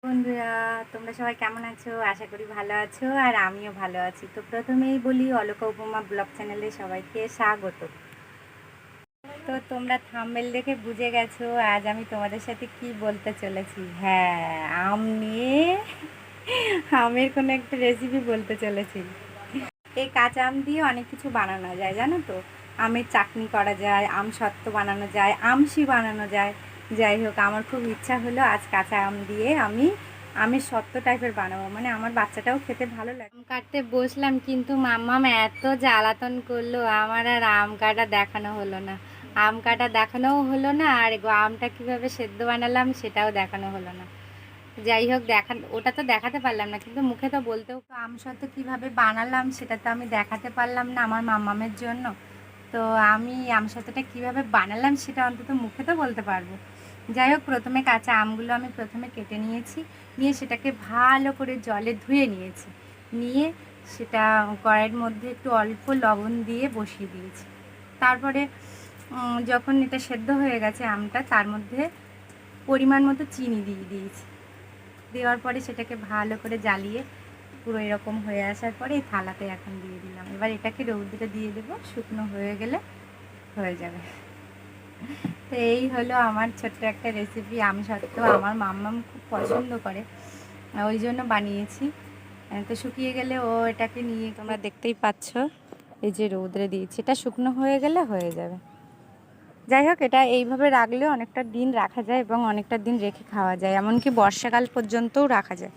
বন্ধুরা, তোমরা সবাই কেমন আছো? আশা করি ভালো আছো, আর আমিও ভালো আছি। তো প্রথমেই বলি, অলকা উপমা ব্লগ চ্যানেলে সবাইকে স্বাগত। তো তোমরা থাম্বনেল দেখে বুঝে গেছো আজ আমি তোমাদের সাথে কি বলতে চলেছি। হ্যাঁ, আম নিয়ে আমের কোনো একটা রেসিপি বলতে চলেছি। এই কাঁচা আম দিয়ে অনেক কিছু বানানো যায়, জানো তো। আমের চাটনি করা যায়, আম সত্ত্ব বানানো যায়, আমশি বানানো যায়। যাই হোক, আমার খুব ইচ্ছা হলো আজ কাঁচা আম দিয়ে আমি আমের সত্ত্ব টাইপের বানাবো, মানে আমার বাচ্চাটাও খেতে ভালো লাগে। আম কাটতে বসলাম, কিন্তু মাম্মাম এত জ্বালাতন করলো, আমার আর আম কাটা দেখানো হলো না। আম কাটা দেখানোও হলো না, আর আমটা কীভাবে সেদ্ধ বানালাম সেটাও দেখানো হলো না। যাই হোক, ওটা তো দেখাতে পারলাম না, কিন্তু মুখে তো বলতেও। আম সত্ত্ব কীভাবে বানালাম সেটা তো আমি দেখাতে পারলাম না আমার মাম্মামের জন্য। তো আমি আম সত্ত্বটা কীভাবে বানালাম সেটা অন্তত মুখে তো বলতে পারবো। যাই হোক, প্রথমে কাঁচা আমগুলো আমি প্রথমে কেটে নিয়েছি, নিয়ে সেটাকে ভালো করে জলে ধুয়ে নিয়েছি। নিয়ে সেটা কড়াইয়ের মধ্যে একটু অল্প লবণ দিয়ে বসিয়ে দিয়েছি। তারপরে যখন এটা সেদ্ধ হয়ে গেছে আমটা, তার মধ্যে পরিমাণ মতো চিনি দিয়ে দিয়েছি। দেওয়ার পরে সেটাকে ভালো করে জ্বালিয়ে পুরো এরকম হয়ে আসার পরে এই থালাতে এখন দিয়ে দিলাম। এবার এটাকে রৌদ্রে দিয়ে দেবো, শুকনো হয়ে গেলে হয়ে যাবে। তো এই হলো আমার ছোট্ট একটা রেসিপি, আম সত্ত্ব। আমার মাম্মাম খুব পছন্দ করে, ওই জন্য বানিয়েছি। তো শুকিয়ে গেলে ও এটাকে নিয়ে, তোমরা দেখতেই পাচ্ছ, এই যে রৌদ্রে দিয়েছি, এটা শুকনো হয়ে গেলে হয়ে যাবে। যাই হোক, এটা এইভাবে রাখলেও অনেকটা দিন রাখা যায় এবং অনেকটা দিন রেখে খাওয়া যায়, এমনকি বর্ষাকাল পর্যন্তও রাখা যায়।